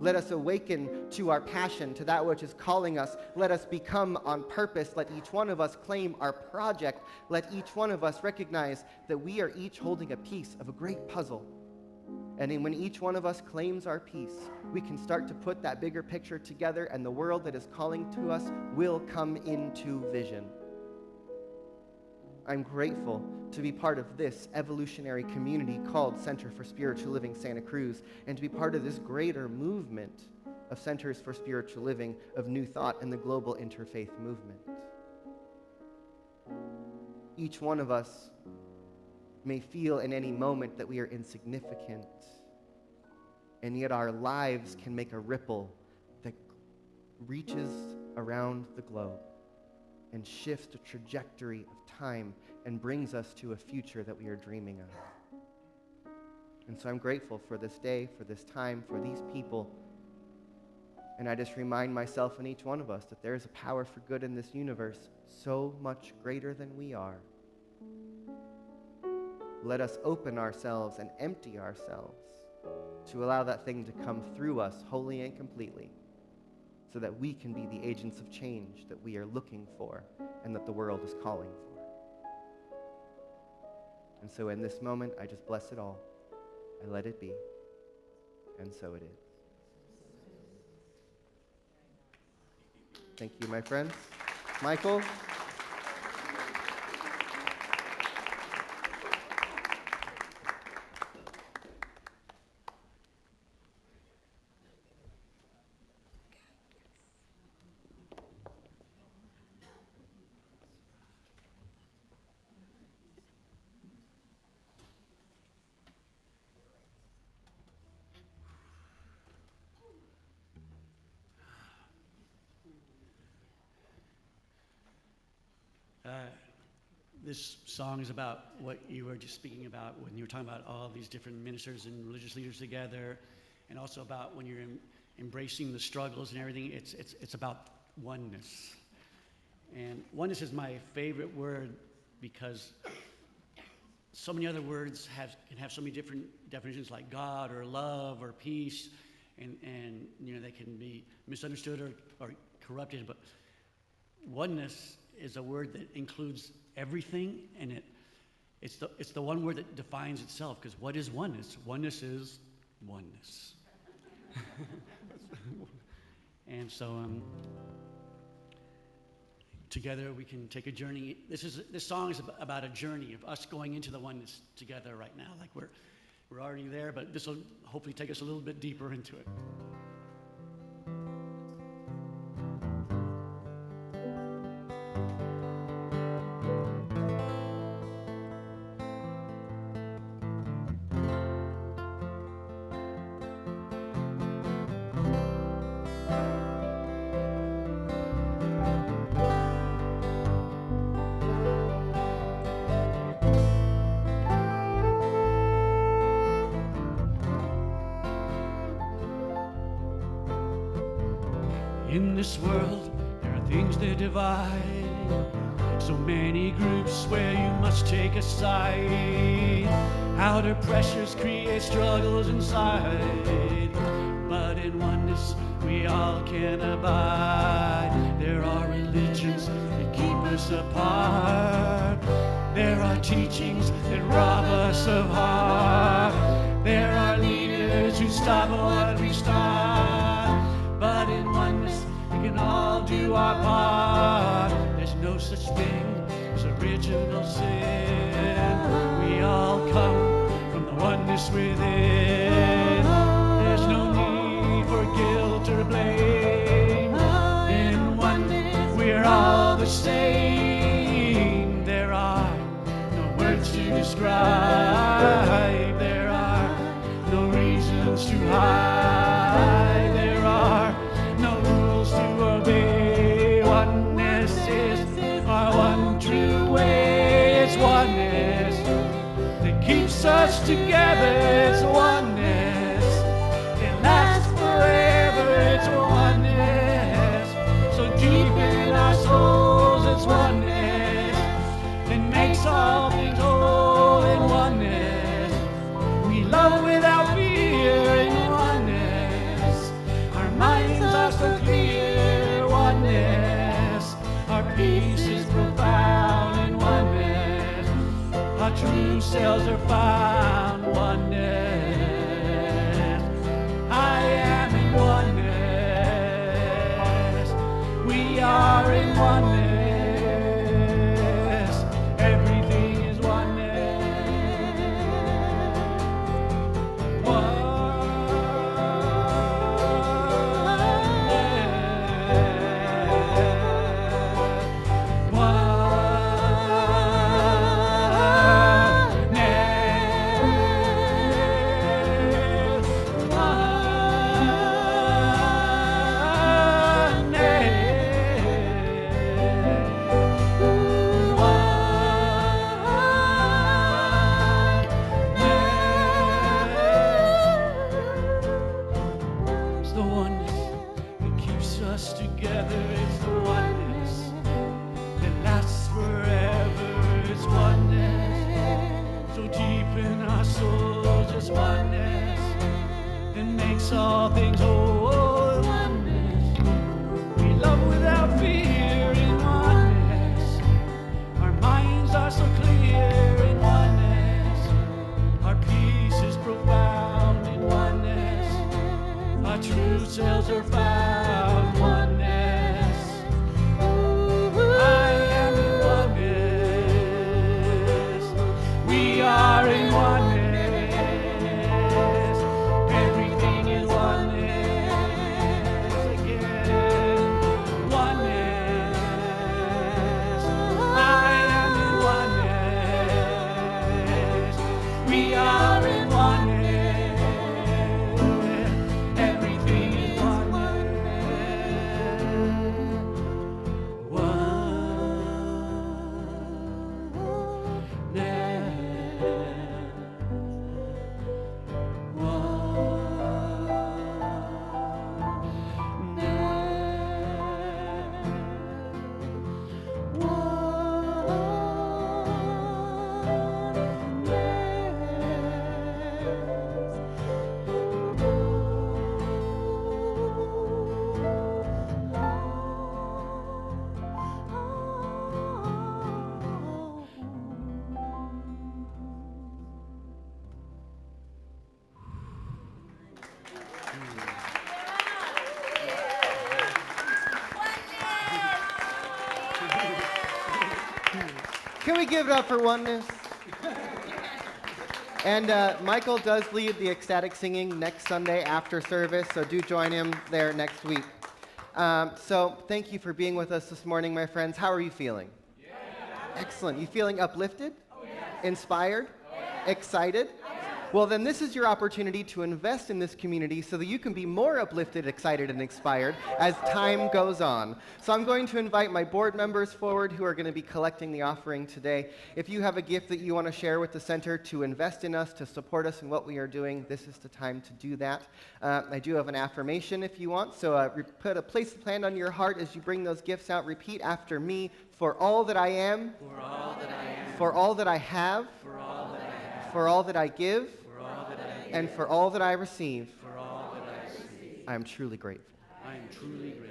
Let us awaken to our passion, to that which is calling us. Let us become on purpose. Let each one of us claim our project. Let each one of us recognize that we are each holding a piece of a great puzzle. And when each one of us claims our piece, we can start to put that bigger picture together, and the world that is calling to us will come into vision. I'm grateful to be part of this evolutionary community called Center for Spiritual Living Santa Cruz, and to be part of this greater movement of Centers for Spiritual Living, of New Thought, and the global interfaith movement. Each one of us may feel in any moment that we are insignificant, and yet our lives can make a ripple that reaches around the globe and shifts the trajectory of time and brings us to a future that we are dreaming of. And so I'm grateful for this day, for this time, for these people. And I just remind myself and each one of us that there is a power for good in this universe so much greater than we are. Let us open ourselves and empty ourselves to allow that thing to come through us wholly and completely, so that we can be the agents of change that we are looking for and that the world is calling for. And so in this moment, I just bless it all. I let it be. And so it is. Thank you, my friends. Michael. This song is about what you were just speaking about when you were talking about all these different ministers and religious leaders together, and also about when you're embracing the struggles and everything. It's about oneness. And oneness is my favorite word because so many other words can have so many different definitions, like God or love or peace, and you know, they can be misunderstood or corrupted. But oneness is a word that includes everything, and it's the one word that defines itself. Because what is oneness? Oneness is oneness. And so together we can take a journey. This song is about a journey of us going into the oneness together right now. Like we're already there, but this will hopefully take us a little bit deeper into it. In this world, there are things that divide. So many groups where you must take a side. Outer pressures create struggles inside. But in oneness, we all can abide. There are religions that keep us apart. There are teachings that rob us of heart. There are leaders who stop what we start. But in oneness, we can all do our part. There's no such thing as original sin. We all come from the oneness within. There's no need for guilt or blame. In oneness, we're all the same. There are no words to describe. There are no reasons to hide. There are no rules to obey. Oneness is our one true way. It's oneness that keeps us together. It's oneness that lasts forever. It's oneness so deep in our souls. It's oneness that makes all things whole. In oneness, we love without fear. In oneness, selves are found. Oneness. I am in oneness. We are in oneness. Everything is oneness. It's the oneness that keeps us together. It's the oneness that lasts forever. It's oneness so deep in our souls. It's oneness that makes all things whole. Oneness. We love without fear in oneness. Our minds are so clear in oneness. Our peace is profound in oneness. Our true selves are found. Oneness. I am in oneness. We are in oneness. Everything is oneness again. Oneness. I am in oneness. We are in oneness. Everything is Can we give it up for oneness? And Michael does lead the ecstatic singing next Sunday after service, so do join him there next week. So thank you for being with us this morning, my friends. How are you feeling? Excellent. You feeling uplifted? Inspired? Excited? Well, then this is your opportunity to invest in this community so that you can be more uplifted, excited, and inspired as time goes on. So I'm going to invite my board members forward who are going to be collecting the offering today. If you have a gift that you want to share with the center to invest in us, to support us in what we are doing, this is the time to do that. I do have an affirmation if you want, so place the plan on your heart as you bring those gifts out. Repeat after me. For all that I am, for all that I am, for all that I have, for all that I have, for all that I give, for all that I give, and for all that I receive, for all that I receive. I am truly grateful. I am truly grateful.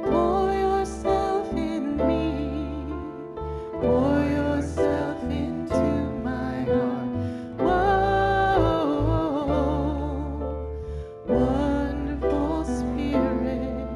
Pour yourself in me, pour yourself into my heart. Whoa, wonderful Spirit,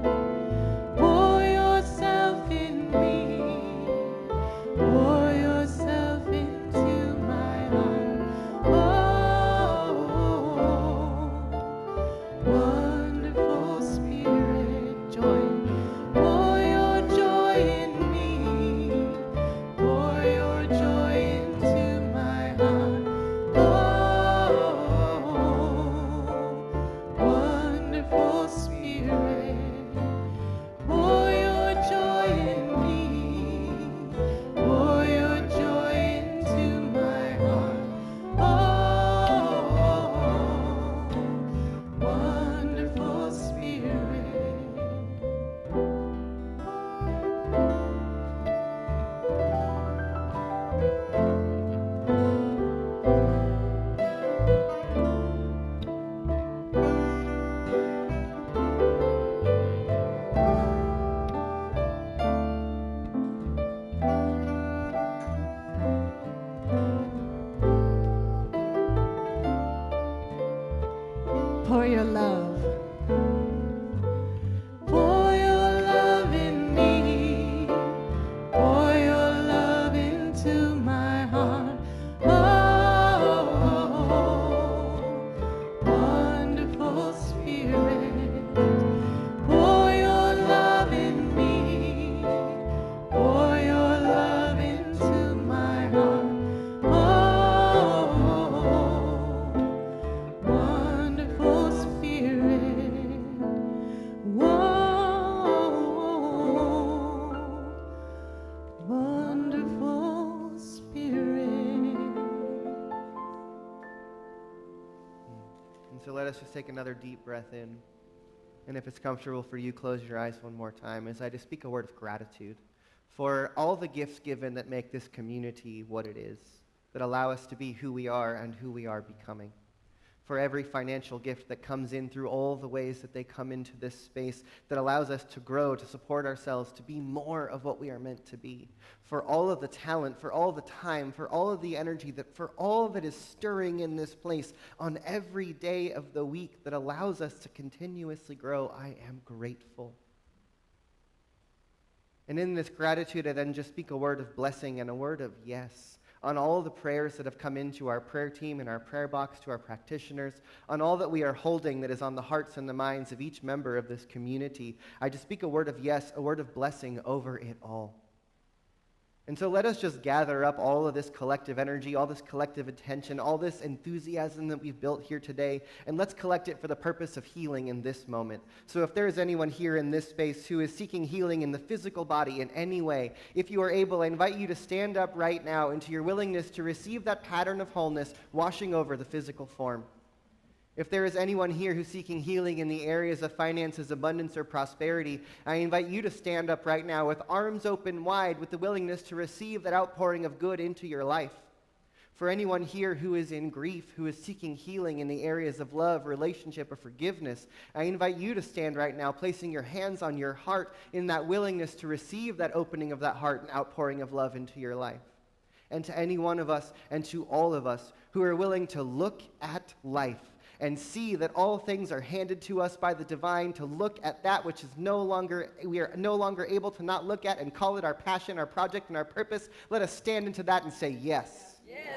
us just take another deep breath in. And if it's comfortable for you, close your eyes one more time as I just speak a word of gratitude for all the gifts given that make this community what it is, that allow us to be who we are and who we are becoming. For every financial gift that comes in through all the ways that they come into this space that allows us to grow, to support ourselves, to be more of what we are meant to be. For all of the talent, for all the time, for all of the energy, for all that is stirring in this place on every day of the week that allows us to continuously grow, I am grateful. And in this gratitude, I then just speak a word of blessing and a word of yes on all the prayers that have come into our prayer team and our prayer box, to our practitioners, on all that we are holding that is on the hearts and the minds of each member of this community. I just speak a word of yes, a word of blessing over it all. And so let us just gather up all of this collective energy, all this collective attention, all this enthusiasm that we've built here today, and let's collect it for the purpose of healing in this moment. So if there is anyone here in this space who is seeking healing in the physical body in any way, if you are able, I invite you to stand up right now into your willingness to receive that pattern of wholeness washing over the physical form. If there is anyone here who's seeking healing in the areas of finances, abundance, or prosperity, I invite you to stand up right now with arms open wide with the willingness to receive that outpouring of good into your life. For anyone here who is in grief, who is seeking healing in the areas of love, relationship, or forgiveness, I invite you to stand right now, placing your hands on your heart in that willingness to receive that opening of that heart and outpouring of love into your life. And to any one of us and to all of us who are willing to look at life and see that all things are handed to us by the divine, to look at that which is we are no longer able to not look at and call it our passion, our project, and our purpose. Let us stand into that and say yes. Yes.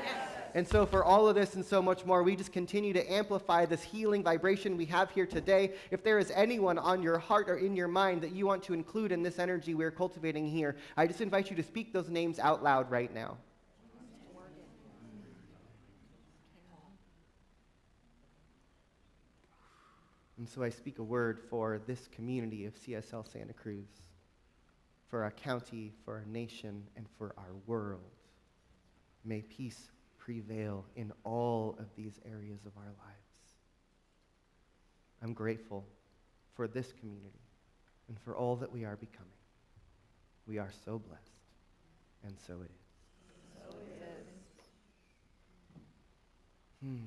And so for all of this and so much more, we just continue to amplify this healing vibration we have here today. If there is anyone on your heart or in your mind that you want to include in this energy we're cultivating here, I just invite you to speak those names out loud right now. And so I speak a word for this community of CSL Santa Cruz, for our county, for our nation, and for our world. May peace prevail in all of these areas of our lives. I'm grateful for this community and for all that we are becoming. We are so blessed, and so it is. So it is.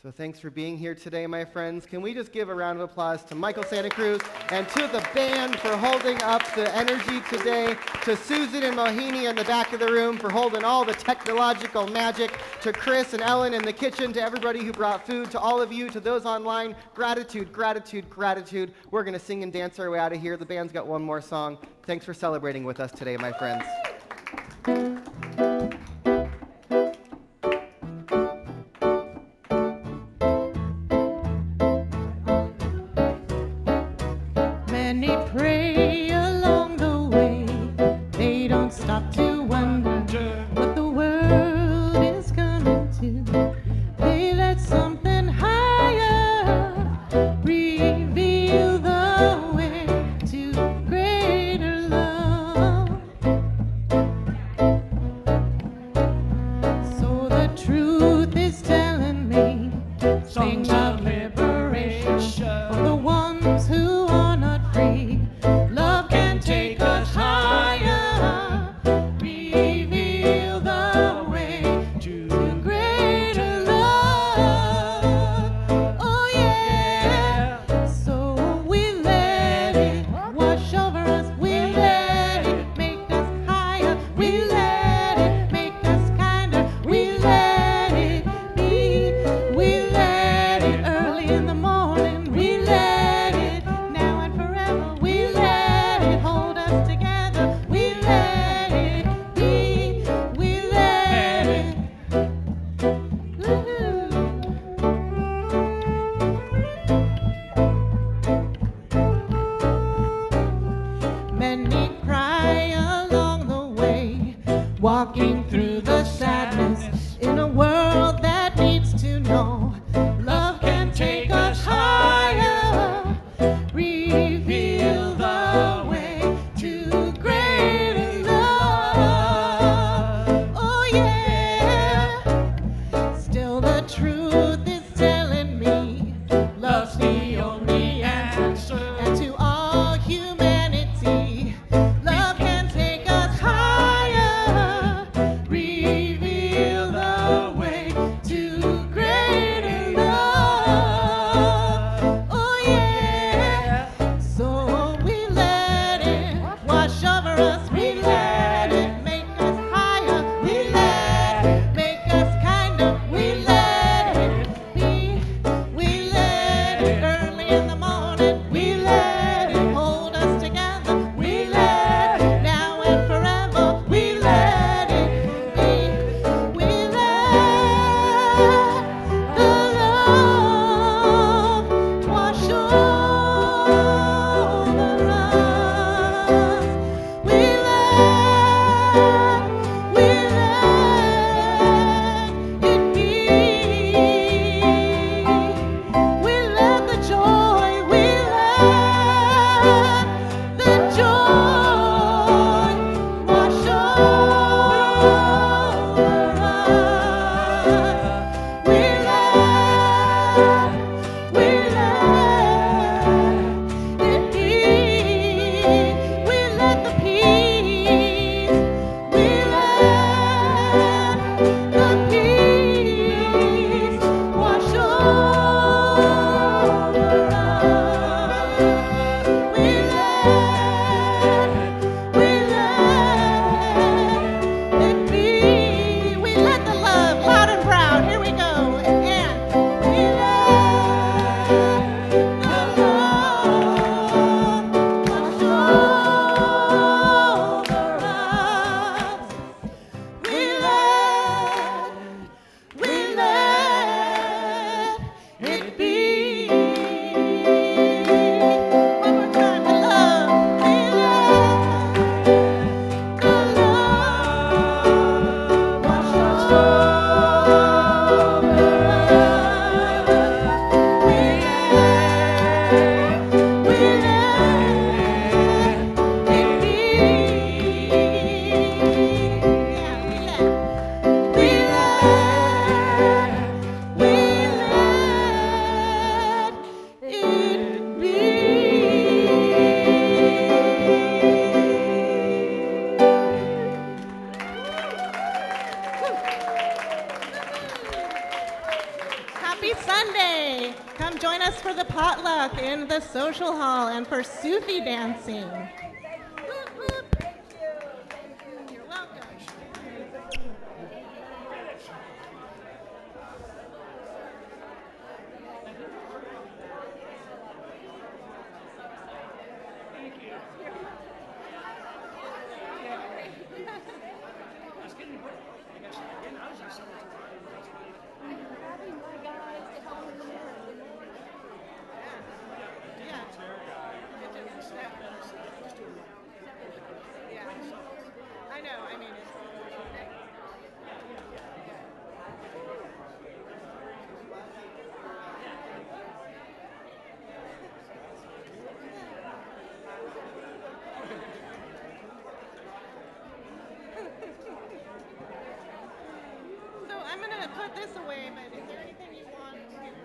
So thanks for being here today, my friends. Can we just give a round of applause to Michael Santa Cruz and to the band for holding up the energy today, to Susan and Mohini in the back of the room for holding all the technological magic, to Chris and Ellen in the kitchen, to everybody who brought food, to all of you, to those online, gratitude, gratitude, gratitude. We're going to sing and dance our way out of here. The band's got one more song. Thanks for celebrating with us today, my friends. Many pray along the way. They don't stop to wonder what the world is coming to. They let something higher reveal the way to greater love. So the truth is telling me songs of liberation for the ones who are not free. Love can take us higher, reveal the way to greater love. Oh yeah. So we let it wash over us. We let it make us higher. We let it make us kinder. We let it be. We let it early in the morning. We let it now and forever. We let it hold us together. We let it be. We let it. Many cry along the way, walking through the sadness in a world that needs to know love can take us higher, reveal the way to greater love. Oh yeah. Still the truth is telling me potluck in the social hall and for Sufi dancing. Whoop, whoop. You're welcome. I know, I mean, it's... So I'm going to put this away, but